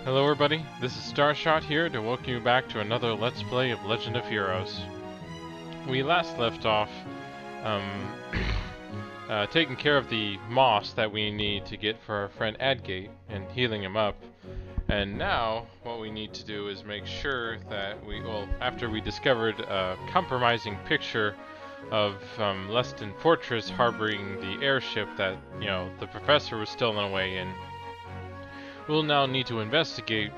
Hello everybody, this is Starshot here to welcome you back to another Let's Play of Legend of Heroes. We last left off taking care of the moss that we need to get for our friend Adgate and healing him up. And now what we need to do is make sure that after we discovered a compromising picture of Leston Fortress harboring the airship that, the professor was stolen away in, we'll now need to investigate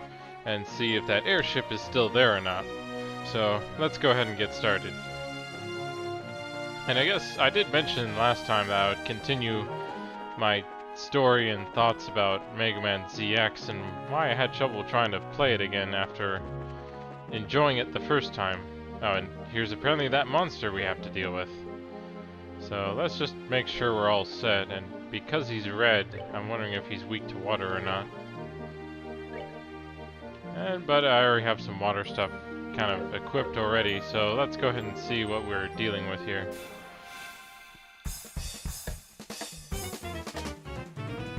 and see if that airship is still there or not. So let's go ahead and get started. And I guess I did mention last time that I would continue my story and thoughts about Mega Man ZX and why I had trouble trying to play it again after enjoying it the first time. Oh, and here's apparently that monster we have to deal with. So let's just make sure we're all set, and because he's red, I'm wondering if he's weak to water or not. But I already have some water stuff kind of equipped already, so let's go ahead and see what we're dealing with here.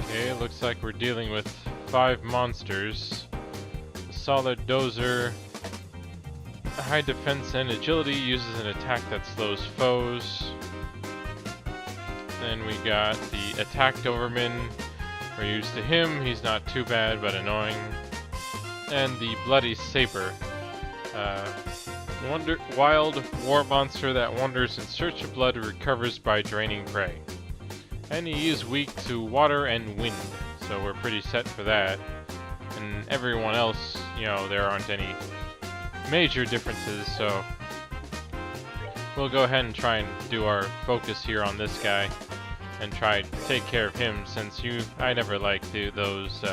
Okay, looks like we're dealing with 5 monsters. A solid dozer, a high defense and agility, uses an attack that slows foes. Then we got the attack Doberman. We're used to him, he's not too bad but annoying. And the Bloody Saber, wild war monster that wanders in search of blood, recovers by draining prey. And he is weak to water and wind, so we're pretty set for that. And everyone else, there aren't any major differences, so we'll go ahead and try and do our focus here on this guy and try to take care of him, since I never liked those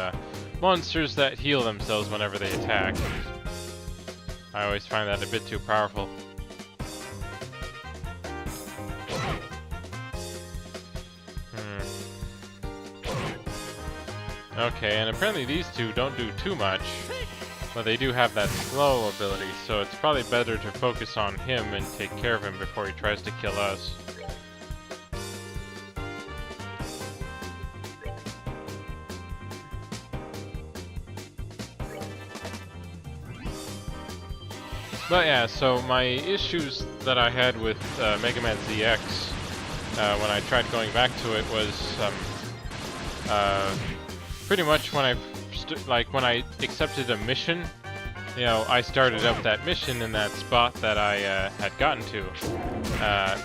monsters that heal themselves whenever they attack. I always find that a bit too powerful. Okay, and apparently these two don't do too much, but they do have that slow ability, so it's probably better to focus on him and take care of him before he tries to kill us. But yeah, so my issues that I had with Mega Man ZX when I tried going back to it was pretty much when I accepted a mission. I started up that mission in that spot that I had gotten to,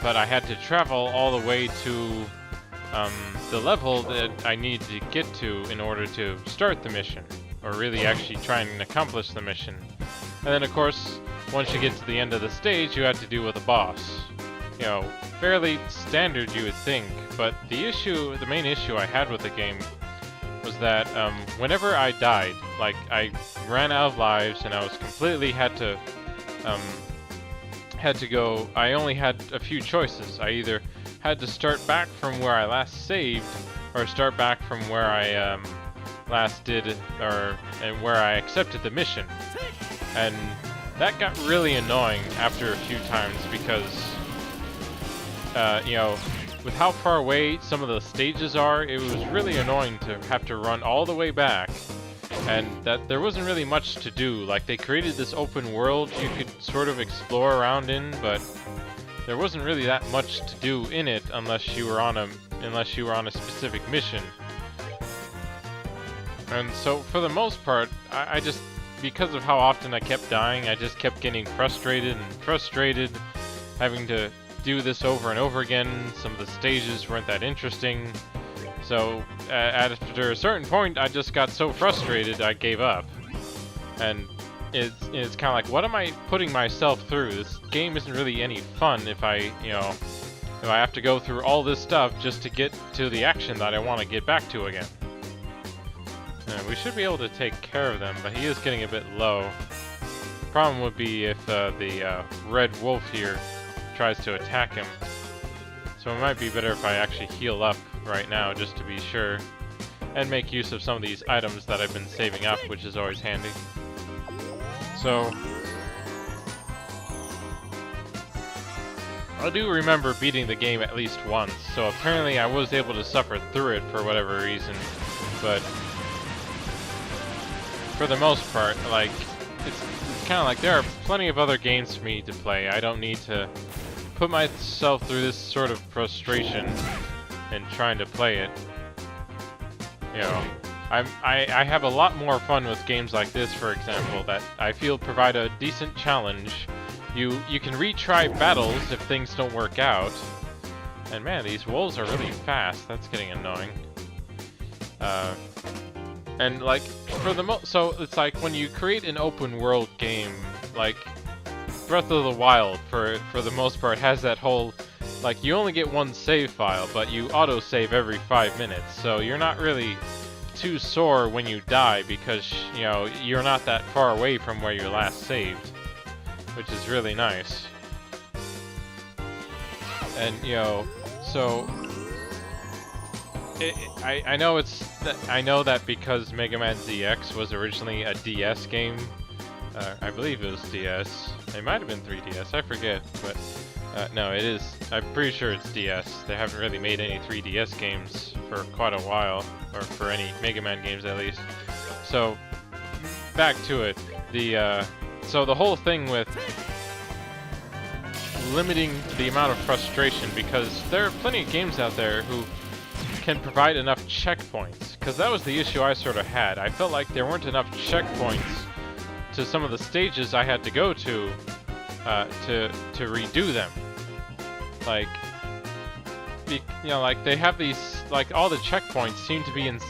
but I had to travel all the way to the level that I need to get to in order to start the mission, or really actually try and accomplish the mission. And then of course, once you get to the end of the stage, you have to deal with a boss. Fairly standard, you would think, but the main issue I had with the game was that whenever I died, like I ran out of lives and I was completely had to go. I only had a few choices. I either had to start back from where I last saved, or start back from where I last did, and where I accepted the mission. And that got really annoying after a few times because, with how far away some of the stages are, it was really annoying to have to run all the way back, and that there wasn't really much to do. Like, they created this open world you could sort of explore around in, but there wasn't really that much to do in it unless you were on a specific mission. And so, for the most part, I just, because of how often I kept dying, I just kept getting frustrated, having to do this over and over again. Some of the stages weren't that interesting, so after a certain point I just got so frustrated I gave up. And it's kind of like, what am I putting myself through? This game isn't really any fun if I have to go through all this stuff just to get to the action that I want to get back to again. We should be able to take care of them, but he is getting a bit low. The problem would be if the red wolf here tries to attack him. So it might be better if I actually heal up right now, just to be sure, and make use of some of these items that I've been saving up, which is always handy. So I do remember beating the game at least once, so apparently I was able to suffer through it for whatever reason, but for the most part, like, it's kind of like there are plenty of other games for me to play. I don't need to put myself through this sort of frustration in trying to play it. You know, I have a lot more fun with games like this, for example, that I feel provide a decent challenge. You can retry battles if things don't work out. And man, these wolves are really fast. That's getting annoying. And like, so it's like when you create an open world game, like Breath of the Wild, for the most part, has that whole, like, you only get one save file, but you auto-save every 5 minutes, so you're not really too sore when you die because, you know, you're not that far away from where you last saved, which is really nice. And, you know, so I know that because Mega Man ZX was originally a DS game. I believe it was DS. It might have been 3DS. I forget, but no, it is. I'm pretty sure it's DS. They haven't really made any 3DS games for quite a while, or for any Mega Man games at least. So back to it. So the whole thing with limiting the amount of frustration, because there are plenty of games out there who can provide enough checkpoints, because that was the issue I sort of had. I felt like there weren't enough checkpoints to some of the stages I had to go to redo them. Like, you know, like they have these, like all the checkpoints seem to be in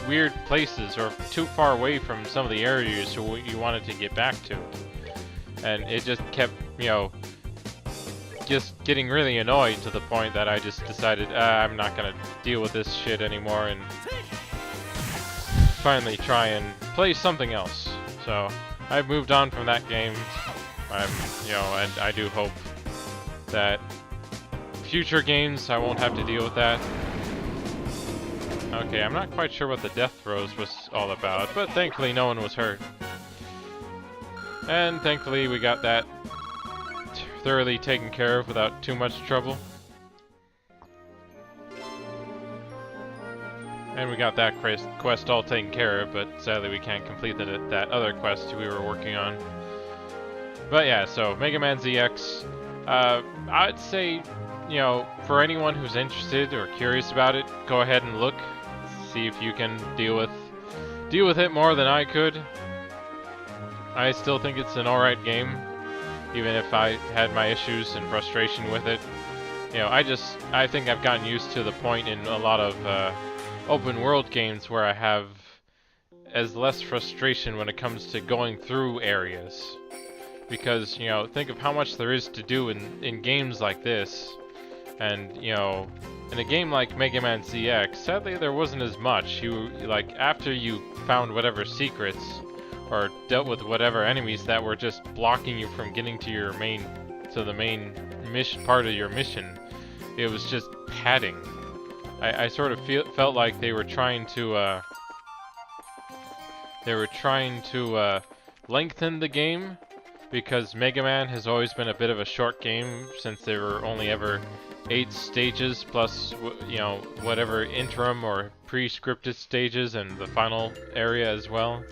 weird places or too far away from some of the areas you wanted to get back to, and it just kept, you know, just getting really annoyed to the point that I just decided I'm not gonna deal with this shit anymore and finally try and play something else. So I've moved on from that game. You know, and I do hope that future games I won't have to deal with that. Okay, I'm not quite sure what the death throws was all about, but thankfully no one was hurt. And thankfully we got that thoroughly taken care of without too much trouble. And we got that quest all taken care of, but sadly we can't complete that other quest we were working on. But yeah, so Mega Man ZX, I'd say, you know, for anyone who's interested or curious about it, go ahead and look, see if you can deal with it more than I could. I still think it's an alright game, even if I had my issues and frustration with it. You know, I think I've gotten used to the point in a lot of open world games where I have as less frustration when it comes to going through areas. Because, you know, think of how much there is to do in games like this. And, you know, in a game like Mega Man ZX, sadly there wasn't as much. Like, after you found whatever secrets, or dealt with whatever enemies that were just blocking you from getting to your the main mission part of your mission, it was just padding. I sort of felt like they were trying to lengthen the game, because Mega Man has always been a bit of a short game since there were only ever 8 stages plus, you know, whatever interim or pre-scripted stages and the final area as well.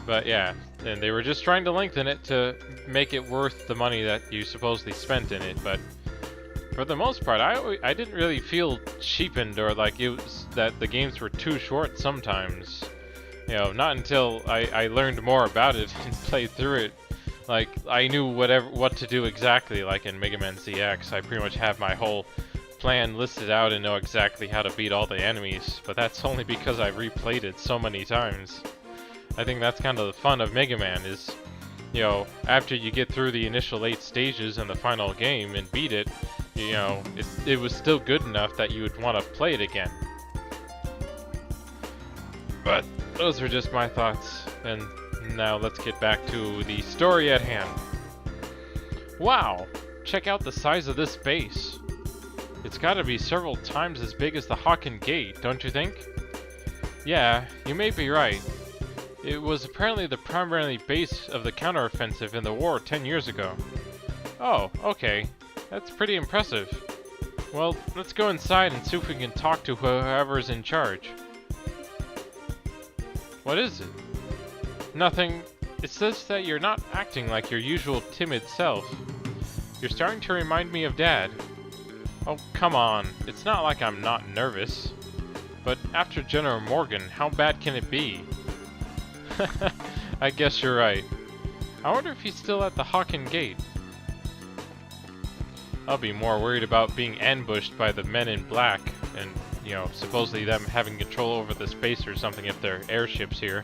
But yeah, and they were just trying to lengthen it to make it worth the money that you supposedly spent in it, but for the most part, I didn't really feel cheapened or like it was that the games were too short sometimes. You know, not until I learned more about it and played through it. Like, I knew what to do exactly, like in Mega Man ZX. I pretty much have my whole plan listed out and know exactly how to beat all the enemies, but that's only because I've replayed it so many times. I think that's kind of the fun of Mega Man is, you know, after you get through the initial 8 stages in the final game and beat it, you know, it was still good enough that you would want to play it again. But those are just my thoughts, and now let's get back to the story at hand. Wow! Check out the size of this base. It's gotta be several times as big as the Hocken Gate, don't you think? Yeah, you may be right. It was apparently the primary base of the counteroffensive in the war 10 years ago. Oh, okay. That's pretty impressive. Well, let's go inside and see if we can talk to whoever's in charge. What is it? Nothing. It says that you're not acting like your usual timid self. You're starting to remind me of Dad. Oh, come on. It's not like I'm not nervous. But after General Morgan, how bad can it be? I guess you're right. I wonder if he's still at the Hawken Gate. I'll be more worried about being ambushed by the men in black and, you know, supposedly them having control over the space or something if their airships here.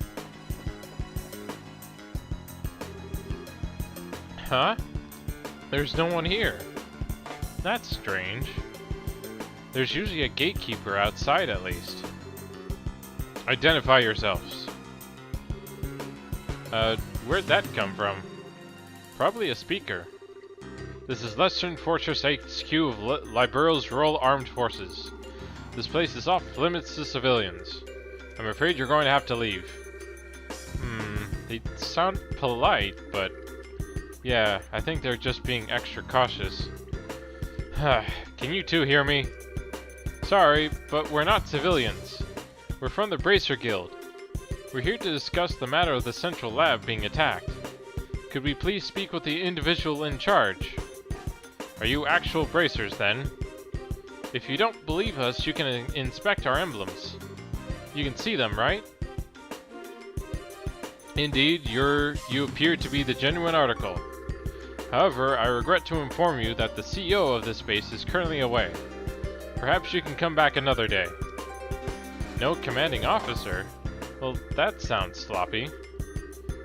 Huh? There's no one here. That's strange. There's usually a gatekeeper outside at least. Identify yourselves. Where'd that come from? Probably a speaker. This is Western Fortress HQ of Liberal's Royal Armed Forces. This place is off limits to civilians. I'm afraid you're going to have to leave. They sound polite, but yeah, I think they're just being extra cautious. Can you two hear me? Sorry, but we're not civilians. We're from the Bracer Guild. We're here to discuss the matter of the central lab being attacked. Could we please speak with the individual in charge? Are you actual bracers, then? If you don't believe us, you can inspect our emblems. You can see them, right? Indeed, you appear to be the genuine article. However, I regret to inform you that the CEO of this base is currently away. Perhaps you can come back another day. No commanding officer? Well, that sounds sloppy.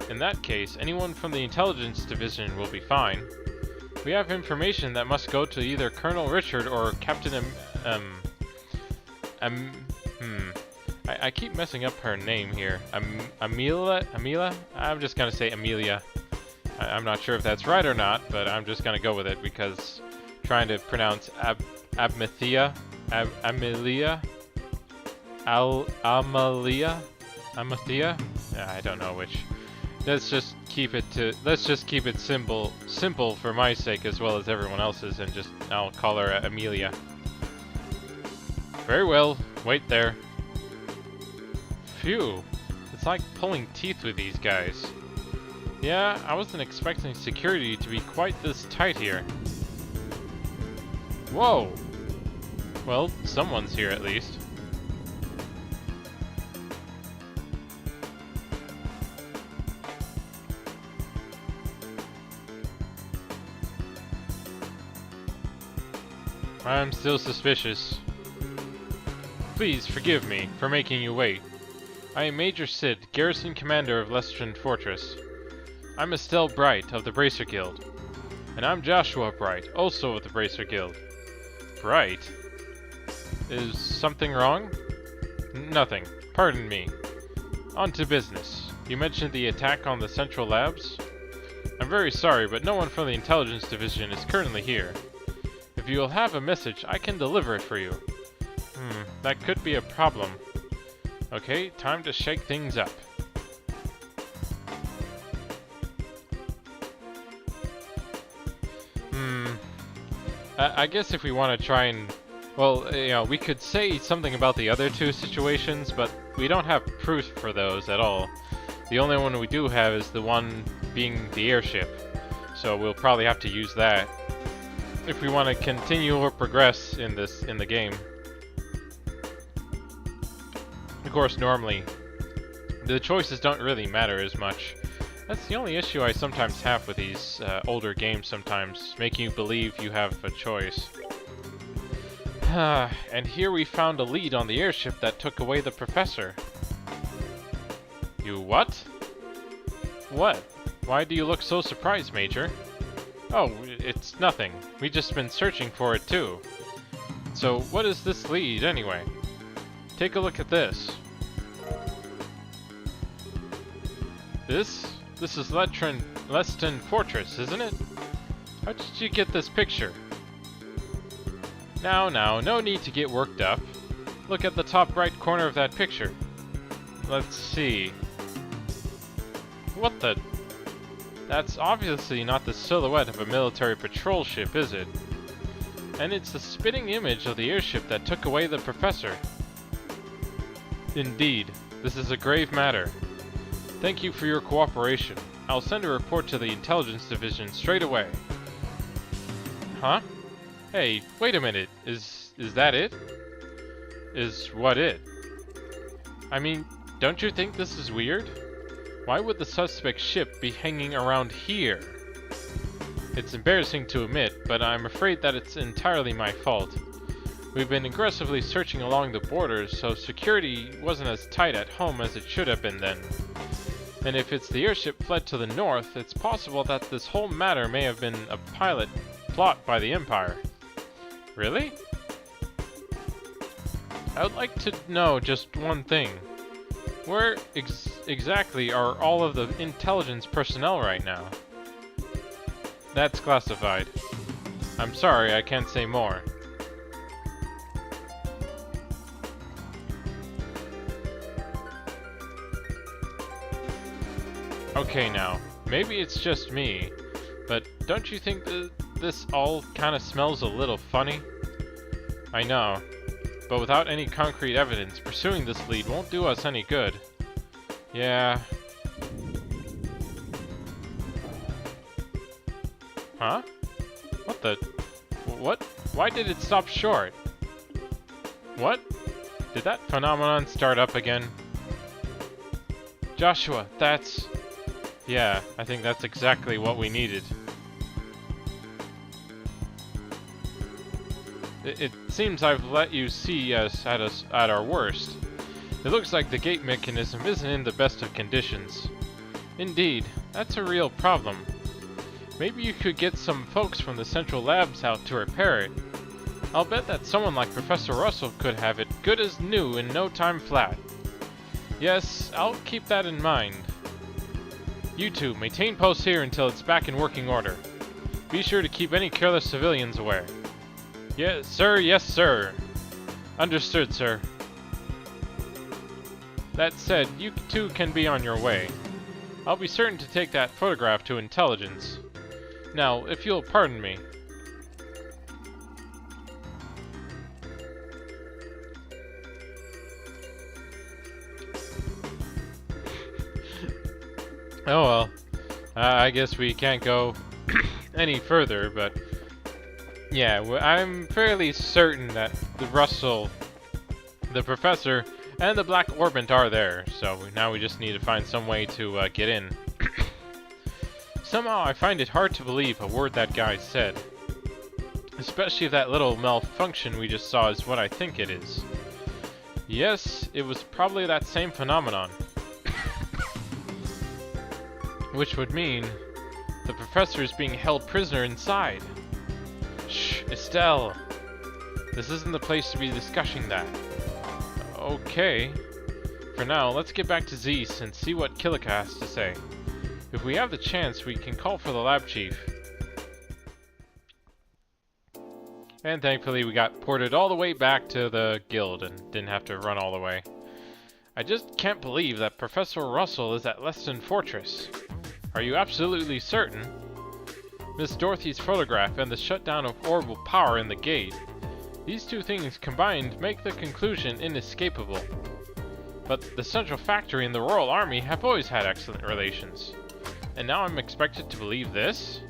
In that case, anyone from the intelligence division will be fine. We have information that must go to either Colonel Richard or Captain I keep messing up her name here. Amelia? I'm just gonna say Amelia. I'm not sure if that's right or not, but I'm just gonna go with it because trying to pronounce Amelia? I don't know which. Let's just keep it simple for my sake as well as everyone else's, and I'll call her Amelia. Very well. Wait there. Phew. It's like pulling teeth with these guys. Yeah, I wasn't expecting security to be quite this tight here. Whoa. Well, someone's here at least. I'm still suspicious. Please forgive me for making you wait. I am Major Sid, Garrison Commander of Lestrin Fortress. I'm Estelle Bright of the Bracer Guild. And I'm Joshua Bright, also of the Bracer Guild. Bright? Is something wrong? Nothing. Pardon me. On to business. You mentioned the attack on the Central Labs? I'm very sorry, but no one from the Intelligence Division is currently here. If you will have a message, I can deliver it for you. That could be a problem. Okay, time to shake things up. I guess if we want to try and... Well, you know, we could say something about the other two situations, but we don't have proof for those at all. The only one we do have is the one being the airship. So we'll probably have to use that if we want to continue or progress in the game. Of course, normally the choices don't really matter as much. That's the only issue I sometimes have with these older games sometimes, making you believe you have a choice. And here we found a lead on the airship that took away the professor. You what? What? Why do you look so surprised, Major? Oh, it's nothing. We've just been searching for it too. So, what is this lead, anyway? Take a look at this. This is Leston Fortress, isn't it? How did you get this picture? Now, no need to get worked up. Look at the top right corner of that picture. Let's see. What the... That's obviously not the silhouette of a military patrol ship, is it? And it's the spitting image of the airship that took away the professor. Indeed. This is a grave matter. Thank you for your cooperation. I'll send a report to the Intelligence Division straight away. Huh? Hey, wait a minute. Is that it? Is what it? I mean, don't you think this is weird? Why would the suspect ship be hanging around here? It's embarrassing to admit, but I'm afraid that it's entirely my fault. We've been aggressively searching along the borders, so security wasn't as tight at home as it should have been then. And if it's the airship fled to the north, it's possible that this whole matter may have been a pilot plot by the Empire. Really? I would like to know just one thing. Where exactly are all of the intelligence personnel right now? That's classified. I'm sorry, I can't say more. Okay now, maybe it's just me, but don't you think this all kind of smells a little funny? I know, but without any concrete evidence, pursuing this lead won't do us any good. Yeah. Huh? What the? What? Why did it stop short? What? Did that phenomenon start up again? Joshua, that's... Yeah, I think that's exactly what we needed. It seems I've let you see us at our worst. It looks like the gate mechanism isn't in the best of conditions. Indeed, that's a real problem. Maybe you could get some folks from the central labs out to repair it. I'll bet that someone like Professor Russell could have it good as new in no time flat. Yes, I'll keep that in mind. You two, maintain posts here until it's back in working order. Be sure to keep any careless civilians aware. Yes, sir, yes, sir. Understood, sir. That said, you two can be on your way. I'll be certain to take that photograph to intelligence. Now, if you'll pardon me. Oh well, I guess we can't go any further, but yeah, I'm fairly certain that the Russell, the Professor, and the Black Orbit are there, so now we just need to find some way to get in. Somehow I find it hard to believe a word that guy said, especially if that little malfunction we just saw is what I think it is. Yes, it was probably that same phenomenon. Which would mean the Professor is being held prisoner inside. Shh, Estelle. This isn't the place to be discussing that. Okay. For now, let's get back to Zeus and see what Kilika has to say. If we have the chance, we can call for the lab chief. And thankfully, we got ported all the way back to the guild and didn't have to run all the way. I just can't believe that Professor Russell is at Leston Fortress. Are you absolutely certain? Miss Dorothy's photograph and the shutdown of orbital power in the gate. These two things combined make the conclusion inescapable. But the Central Factory and the Royal Army have always had excellent relations. And now I'm expected to believe this?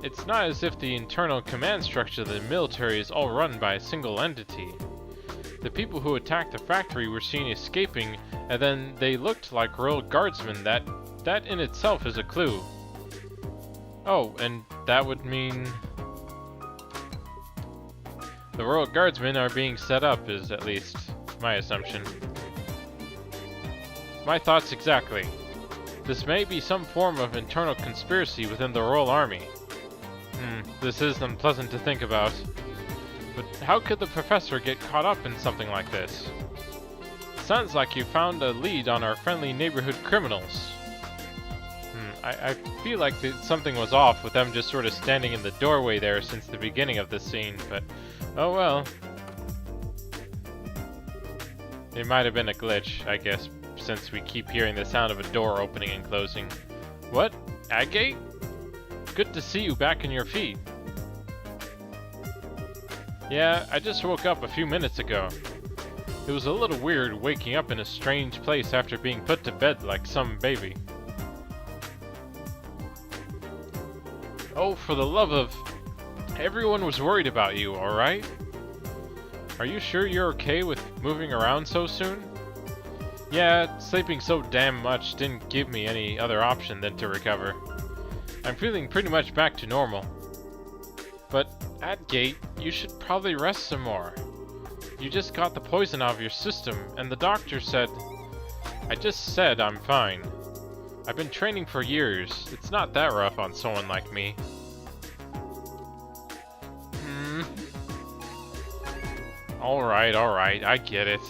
It's not as if the internal command structure of the military is all run by a single entity. The people who attacked the factory were seen escaping, and then they looked like Royal Guardsmen. That in itself is a clue. Oh, and that would mean the Royal Guardsmen are being set up, is at least my assumption. My thoughts exactly. This may be some form of internal conspiracy within the Royal Army. This is unpleasant to think about. But how could the Professor get caught up in something like this? Sounds like you found a lead on our friendly neighborhood criminals. I feel like something was off with them just sort of standing in the doorway there since the beginning of this scene, but oh well. It might have been a glitch, I guess, since we keep hearing the sound of a door opening and closing. What? Agate? Good to see you back on your feet. Yeah, I just woke up a few minutes ago. It was a little weird waking up in a strange place after being put to bed like some baby. Oh, for the love of... Everyone was worried about you, alright? Are you sure you're okay with moving around so soon? Yeah, sleeping so damn much didn't give me any other option than to recover. I'm feeling pretty much back to normal. But, at gate, you should probably rest some more. You just got the poison out of your system, and the doctor said... I just said I'm fine. I've been training for years. It's not that rough on someone like me. Alright, I get it.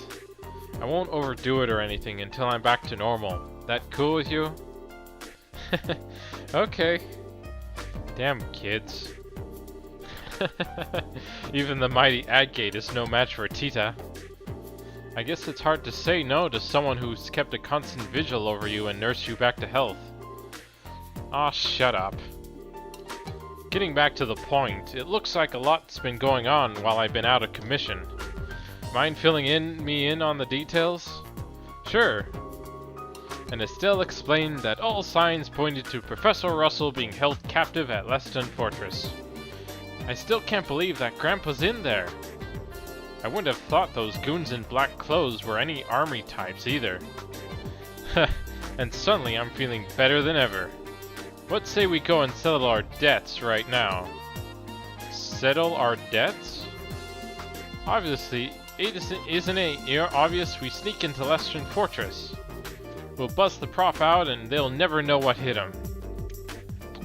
I won't overdo it or anything until I'm back to normal. That cool with you? Okay. Damn kids. Even the mighty Adgate is no match for Tita. I guess it's hard to say no to someone who's kept a constant vigil over you and nursed you back to health. Aw, shut up. Getting back to the point, it looks like a lot's been going on while I've been out of commission. Mind filling me in on the details? Sure. And Estelle explained that all signs pointed to Professor Russell being held captive at Leston Fortress. I still can't believe that Grandpa's in there. I wouldn't have thought those goons in black clothes were any army types either. And suddenly I'm feeling better than ever. What say we go and settle our debts right now? Settle our debts? Obviously, isn't it obvious we sneak into Leston Fortress? We'll bust the prop out and they'll never know what hit them.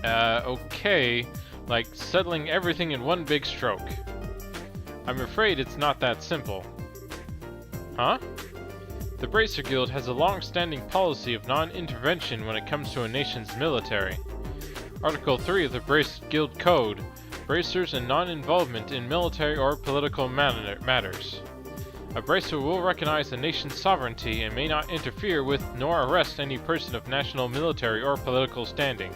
Okay, like settling everything in one big stroke. I'm afraid it's not that simple. Huh? The Bracer Guild has a long-standing policy of non-intervention when it comes to a nation's military. Article 3 of the Bracer Guild Code, Bracers and non-involvement in military or political matters. A Bracer will recognize a nation's sovereignty and may not interfere with nor arrest any person of national, military, or political standing.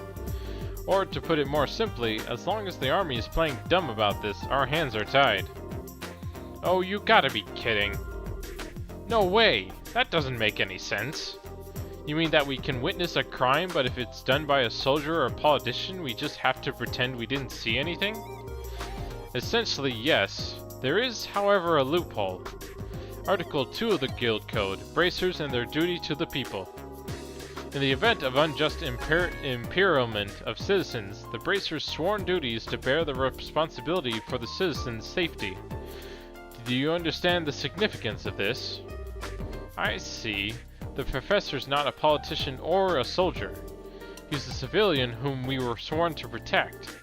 Or, to put it more simply, as long as the army is playing dumb about this, our hands are tied. Oh, you gotta be kidding. No way! That doesn't make any sense. You mean that we can witness a crime, but if it's done by a soldier or a politician, we just have to pretend we didn't see anything? Essentially, yes. There is, however, a loophole. Article 2 of the Guild Code, Bracers and their duty to the people. In the event of unjust imperilement of citizens, the Bracers' sworn duty is to bear the responsibility for the citizens' safety. Do you understand the significance of this? I see. The professor's not a politician or a soldier. He's a civilian whom we were sworn to protect.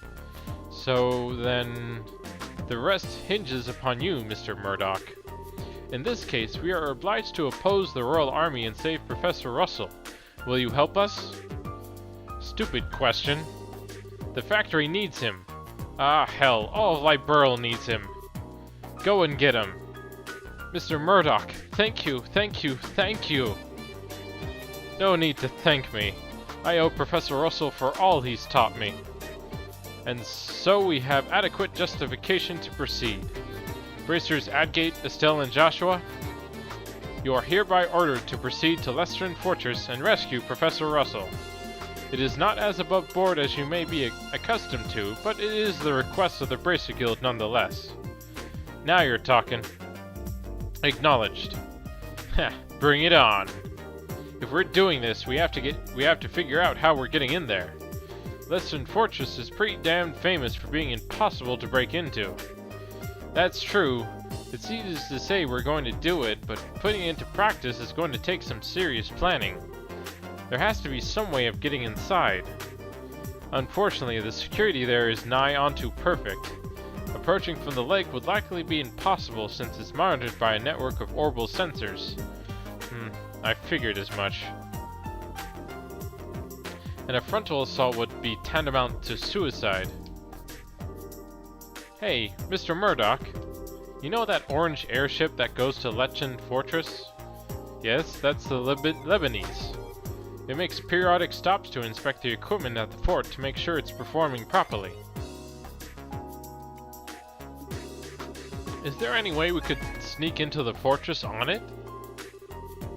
So then, the rest hinges upon you, Mr. Murdoch. In this case, we are obliged to oppose the Royal Army and save Professor Russell. Will you help us? Stupid question. The factory needs him. Ah, hell, all of Liberl needs him. Go and get him. Mr. Murdoch, thank you, thank you, thank you. No need to thank me. I owe Professor Russell for all he's taught me. And so we have adequate justification to proceed. Bracers Adgate, Estelle, and Joshua, you are hereby ordered to proceed to Leston Fortress and rescue Professor Russell. It is not as above board as you may be accustomed to, but it is the request of the Bracer Guild nonetheless. Now you're talking. Acknowledged. Heh, bring it on. If we're doing this, we have to figure out how we're getting in there. Leston Fortress is pretty damn famous for being impossible to break into. That's true. It's easy to say we're going to do it, but putting it into practice is going to take some serious planning. There has to be some way of getting inside. Unfortunately, the security there is nigh onto perfect. Approaching from the lake would likely be impossible since it's monitored by a network of orbital sensors. I figured as much. And a frontal assault would be tantamount to suicide. Hey, Mr. Murdoch, you know that orange airship that goes to Leston Fortress? Yes, that's the Lebanese. It makes periodic stops to inspect the equipment at the fort to make sure it's performing properly. Is there any way we could sneak into the fortress on it?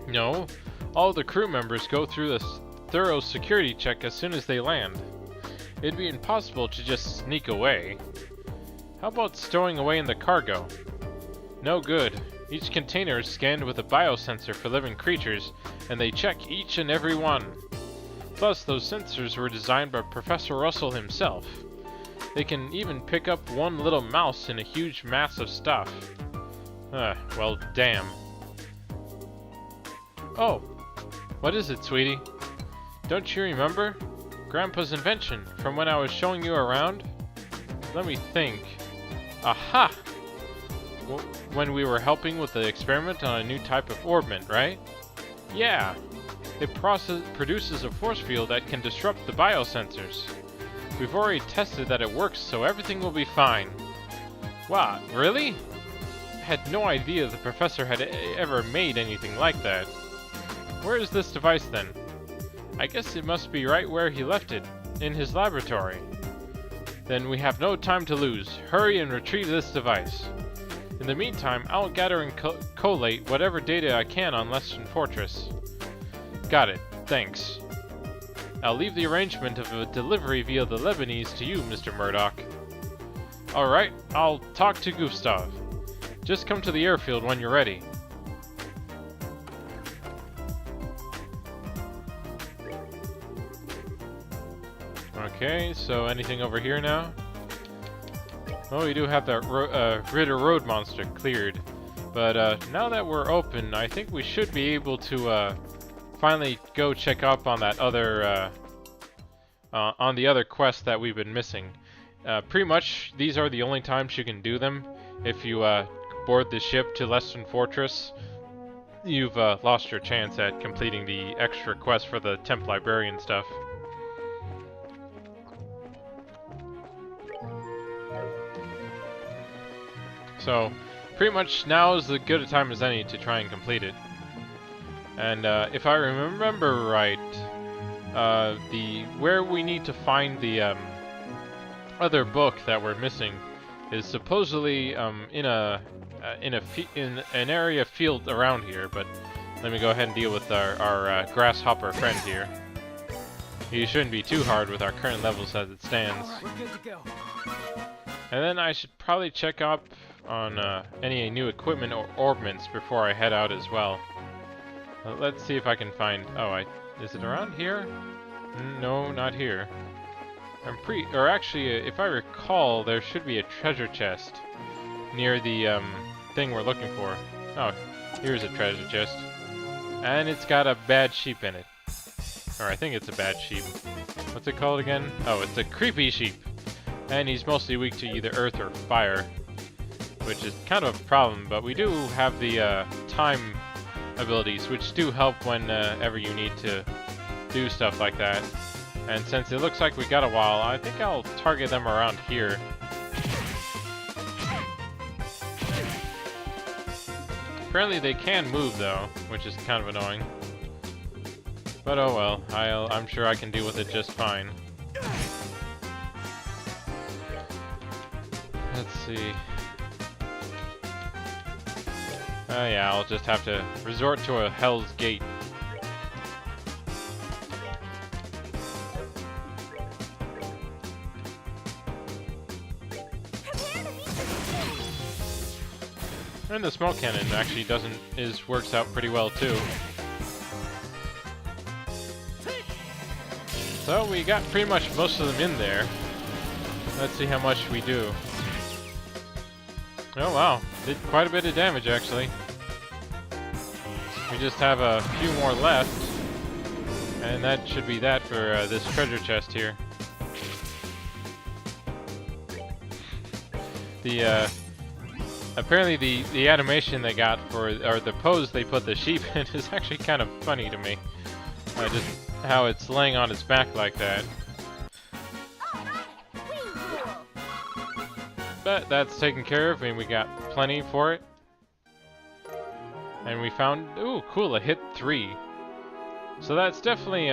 No. All the crew members go through this thorough security check as soon as they land. It'd be impossible to just sneak away. How about stowing away in the cargo? No good. Each container is scanned with a biosensor for living creatures, and they check each and every one. Plus, those sensors were designed by Professor Russell himself. They can even pick up one little mouse in a huge mass of stuff. Well, damn. Oh, what is it, sweetie? Don't you remember? Grandpa's invention from when I was showing you around? Let me think. Aha! When we were helping with the experiment on a new type of orbment, right? Yeah! It produces a force field that can disrupt the biosensors. We've already tested that it works, so everything will be fine. Wow, really? I had no idea the professor had ever made anything like that. Where is this device then? I guess it must be right where he left it, in his laboratory. Then we have no time to lose. Hurry and retrieve this device. In the meantime, I'll gather and collate whatever data I can on Leston Fortress. Got it. Thanks. I'll leave the arrangement of a delivery via the Lebanese to you, Mr. Murdoch. Alright, I'll talk to Gustav. Just come to the airfield when you're ready. Okay, so anything over here now? Oh, we do have that Ritter Road monster cleared. But now that we're open, I think we should be able to finally go check up on that other on the other quest that we've been missing. Pretty much these are the only times you can do them. If you board the ship to Leston Fortress, you've lost your chance at completing the extra quest for the temp librarian stuff. So pretty much now is as good a time as any to try and complete it. And if I remember right, where we need to find the other book that we're missing is supposedly in an area field around here. But let me go ahead and deal with our grasshopper friend here. He shouldn't be too hard with our current levels as it stands. We're good to go. And then I should probably check up on any new equipment or orbments before I head out as well. Let's see if I can find... Oh, is it around here? No, not here. Or actually, if I recall, there should be a treasure chest near the thing we're looking for. Oh, here's a treasure chest. And it's got a bad sheep in it. Or I think it's a bad sheep. What's it called again? Oh, it's a creepy sheep. And he's mostly weak to either earth or fire, which is kind of a problem, but we do have the time abilities, which do help whenever you need to do stuff like that. And since it looks like we got a while, I think I'll target them around here. Apparently they can move though, which is kind of annoying. But oh well, I'm sure I can deal with it just fine. Let's see. Yeah, I'll just have to resort to a Hell's Gate. And the smoke cannon actually works out pretty well too. So we got pretty much most of them in there. Let's see how much we do. Oh wow, did quite a bit of damage actually. We just have a few more left, and that should be that for this treasure chest here. Apparently the animation they got or the pose they put the sheep in is actually kind of funny to me. Just how it's laying on its back like that. But that's taken care of, and we got plenty for it. And we found, ooh, cool, a hit 3. So that's definitely,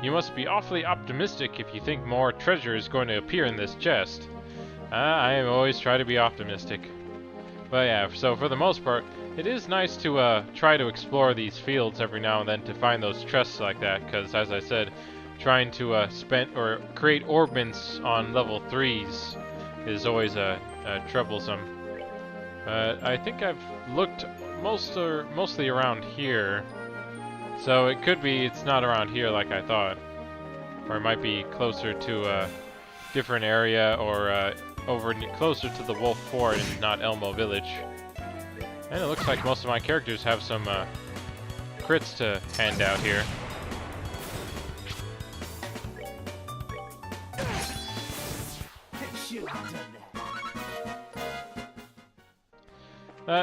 you must be awfully optimistic if you think more treasure is going to appear in this chest. I always try to be optimistic. But yeah, so for the most part, it is nice to try to explore these fields every now and then to find those chests like that, because as I said, trying to spend or create orbments on level 3s is always troublesome. I think I've looked mostly around here, so it could be it's not around here like I thought, or it might be closer to a different area, or closer to the Wolf Fort and not Elmo Village. And it looks like most of my characters have some crits to hand out here.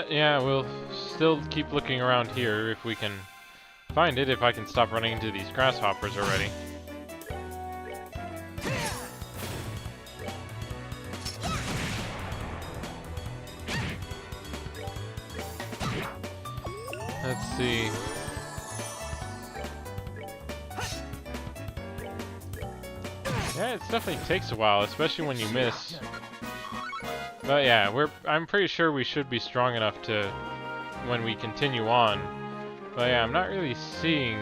Yeah, we'll still keep looking around here if we can find it, if I can stop running into these grasshoppers already. Let's see. Yeah, it definitely takes a while, especially when you miss. But yeah, I'm pretty sure we should be strong enough to when we continue on. But yeah, I'm not really seeing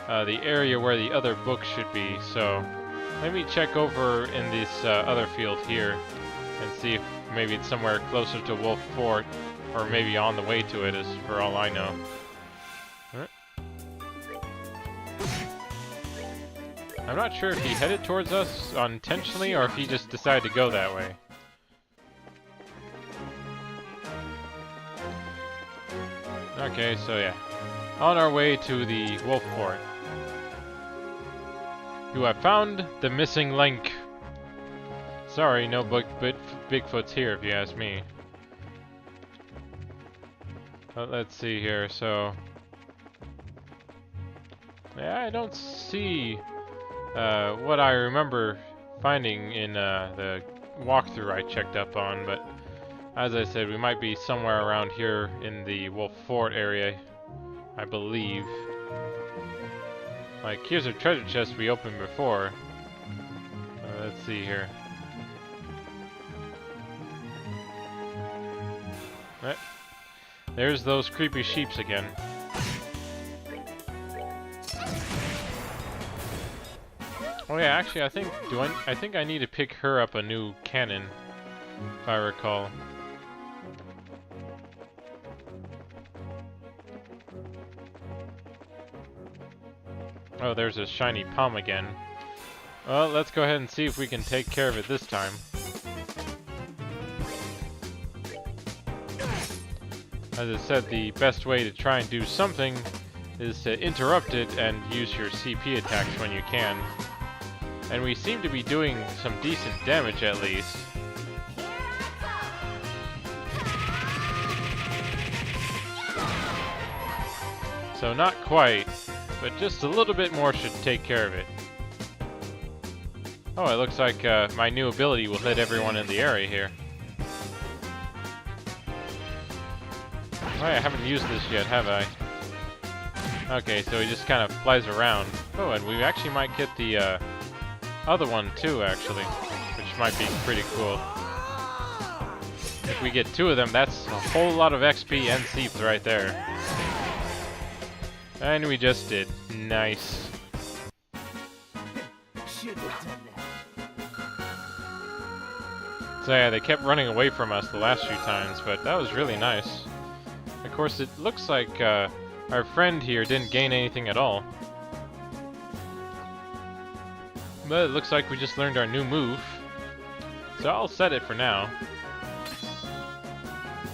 the area where the other book should be, so let me check over in this other field here and see if maybe it's somewhere closer to Wolf Fort, or maybe on the way to it, as for all I know. I'm not sure if he headed towards us unintentionally or if he just decided to go that way. Okay, so yeah. On our way to the Wolf Fort. You have found the missing link. Sorry, no Bigfoot's here if you ask me. But let's see here, so... Yeah, I don't see what I remember finding in the walkthrough I checked up on, but as I said, we might be somewhere around here in the Wolf Fort area, I believe. Like, here's a treasure chest we opened before. Let's see here. Right. There's those creepy sheeps again. Oh yeah, actually, I think I need to pick her up a new cannon, if I recall. Oh, there's a shiny palm again. Well, let's go ahead and see if we can take care of it this time. As I said, the best way to try and do something is to interrupt it and use your CP attacks when you can. And we seem to be doing some decent damage at least. So not quite, but just a little bit more should take care of it. Oh, it looks like my new ability will hit everyone in the area here. Oh, I haven't used this yet, have I? Okay, so he just kind of flies around. Oh, and we actually might get the other one too, actually, which might be pretty cool. If we get two of them, that's a whole lot of XP and seeps right there. And we just did. Nice. So yeah, they kept running away from us the last few times, but that was really nice. Of course, it looks like our friend here didn't gain anything at all. But it looks like we just learned our new move. So I'll set it for now.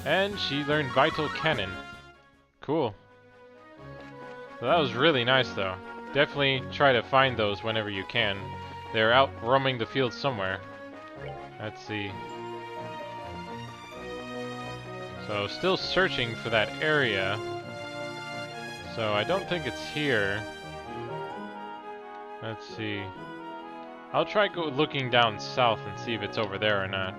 And she learned Vital Cannon. Cool. So that was really nice though. Definitely try to find those whenever you can. They're out roaming the field somewhere. Let's see. So still searching for that area. So I don't think it's here. Let's see. I'll try looking down south and see if it's over there or not.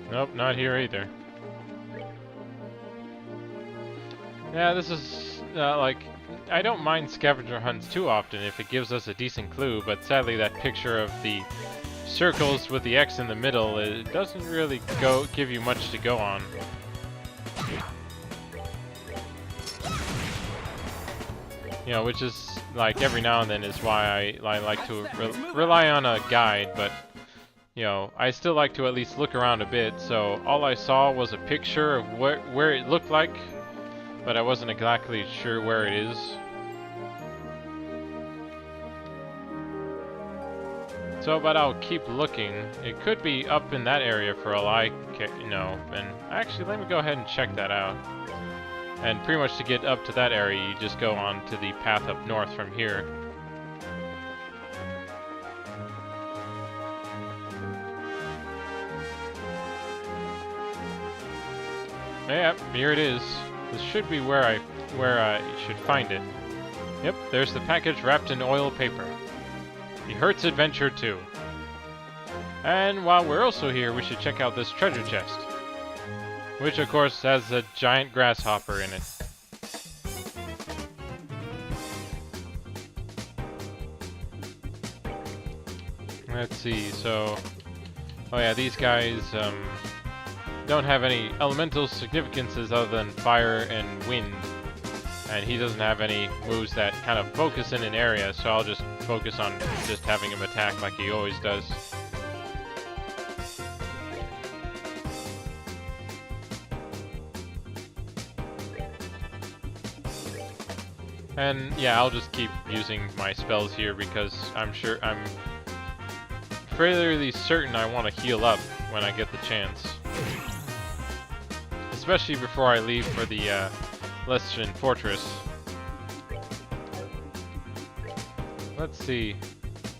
Nope, not here either. Yeah, this is like I don't mind scavenger hunts too often if it gives us a decent clue, but sadly that picture of the circles with the X in the middle, it doesn't really give you much to go on. You know, which is, like, every now and then is why I like to rely on a guide, but, you know, I still like to at least look around a bit, so all I saw was a picture of where it looked like, but I wasn't exactly sure where it is. So, but I'll keep looking. It could be up in that area for all I know, and actually, let me go ahead and check that out. And pretty much to get up to that area, you just go on to the path up north from here. Yep, here it is. This should be where I should find it. Yep, there's the package wrapped in oil paper. The Hertz Adventure 2. And while we're also here, we should check out this treasure chest, which of course has a giant grasshopper in it. Let's see, so... Oh yeah, these guys don't have any elemental significances other than fire and wind. And he doesn't have any moves that kind of focus in an area, so I'll just focus on just having him attack like he always does. And yeah, I'll just keep using my spells here because I'm fairly certain I want to heal up when I get the chance. Especially before I leave for the Lestrian Fortress. Let's see.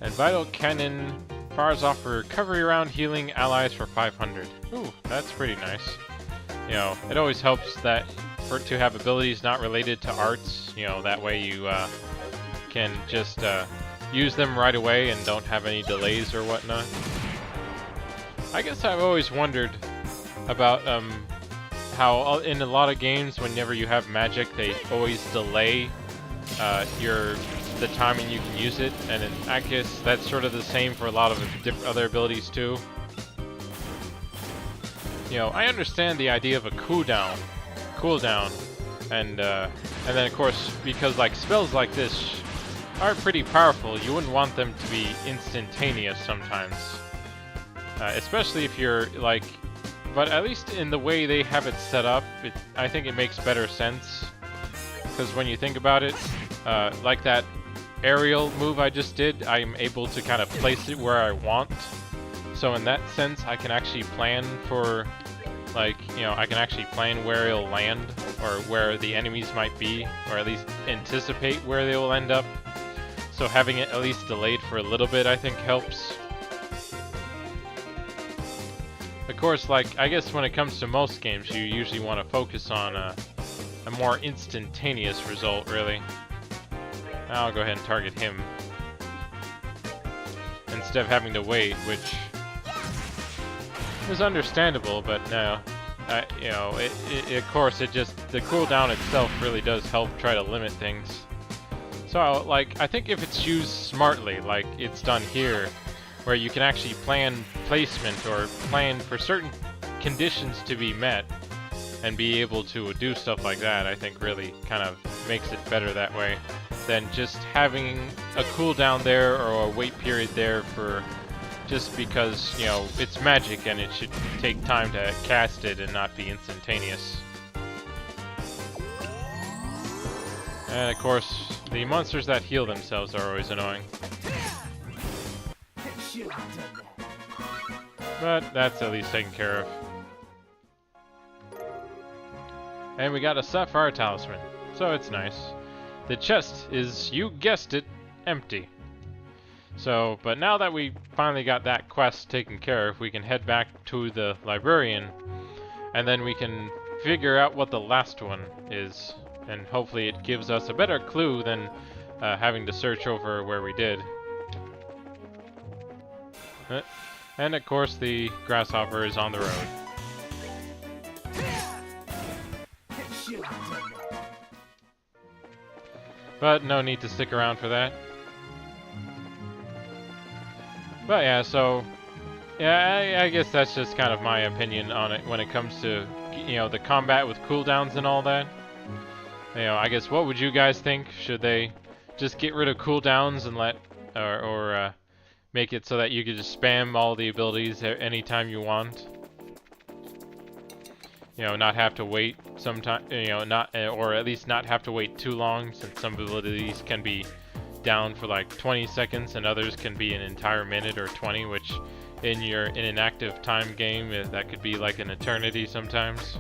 And Vital Cannon fires off for recovery round, healing allies for 500. Ooh, that's pretty nice. You know, it always helps that to have abilities not related to arts. You know, that way you can just use them right away and don't have any delays or whatnot. I guess I've always wondered about how in a lot of games, whenever you have magic, they always delay the timing you can use it, and I guess that's sort of the same for a lot of other abilities too. You know, I understand the idea of a cooldown, and then of course, because like spells like this are pretty powerful, you wouldn't want them to be instantaneous sometimes, especially if you're like. But at least in the way they have it set up, I think it makes better sense. Because when you think about it, like that aerial move I just did, I'm able to kind of place it where I want. So in that sense, I can actually plan for, like, you know, I can actually plan where it'll land, or where the enemies might be, or at least anticipate where they will end up. So having it at least delayed for a little bit, I think, helps. Of course, like, I guess when it comes to most games, you usually want to focus on a more instantaneous result, really. I'll go ahead and target him instead of having to wait, which is understandable, but no. You know, of course, the cooldown itself really does help try to limit things. So, like, I think if it's used smartly, like it's done here, where you can actually plan placement or plan for certain conditions to be met and be able to do stuff like that, I think really kind of makes it better that way than just having a cooldown there or a wait period there for just because, you know, it's magic and it should take time to cast it and not be instantaneous. And of course, the monsters that heal themselves are always annoying. But that's at least taken care of. And we got a Sapphire Talisman, so it's nice. The chest is, you guessed it, empty. So, but now that we finally got that quest taken care of, we can head back to the librarian, and then we can figure out what the last one is. And hopefully it gives us a better clue than having to search over where we did. And of course the grasshopper is on the road. But no need to stick around for that. But yeah, so yeah, I guess that's just kind of my opinion on it when it comes to, you know, the combat with cooldowns and all that. You know, I guess what would you guys think? Should they just get rid of cooldowns and let, or make it so that you could just spam all the abilities anytime you want? You know, not have to wait sometime, you know, not, or at least not have to wait too long, since some abilities can be down for like 20 seconds and others can be an entire minute or 20, which in an active time game, that could be like an eternity sometimes.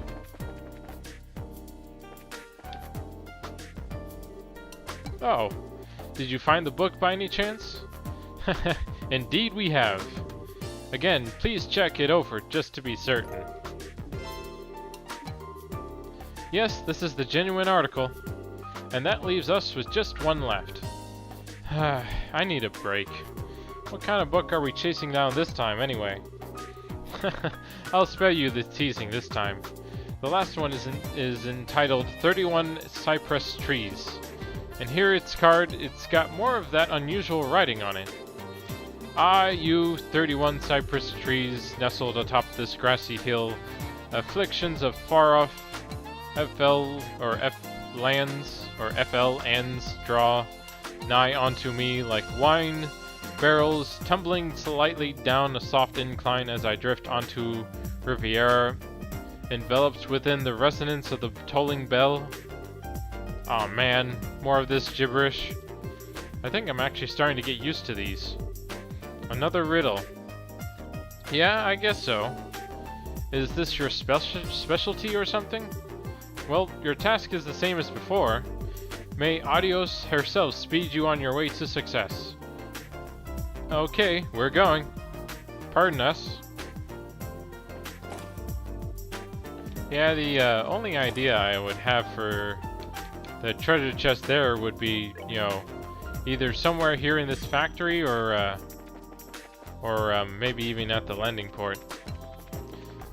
Oh, did you find the book by any chance? Indeed we have. Again, please check it over just to be certain. Yes, this is the genuine article. And that leaves us with just one left. I need a break. What kind of book are we chasing down this time, anyway? I'll spare you the teasing this time. The last one is entitled 31 Cypress Trees. And here its card, it's got more of that unusual writing on it. You 31 cypress trees nestled atop this grassy hill, afflictions of far-off FL lands draw nigh onto me like wine barrels tumbling slightly down a soft incline as I drift onto Riviera, enveloped within the resonance of the tolling bell. Aw man, more of this gibberish. I think I'm actually starting to get used to these. Another riddle. Yeah, I guess so. Is this your specialty or something? Well, your task is the same as before. May Adios herself speed you on your way to success. Okay, we're going. Pardon us. Yeah, the only idea I would have for the treasure chest there would be, you know, either somewhere here in this factory or maybe even at the landing port.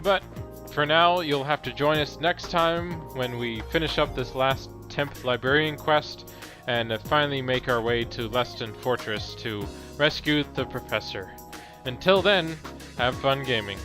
But for now, you'll have to join us next time when we finish up this last temp librarian quest and finally make our way to Leston Fortress to rescue the professor. Until then, have fun gaming.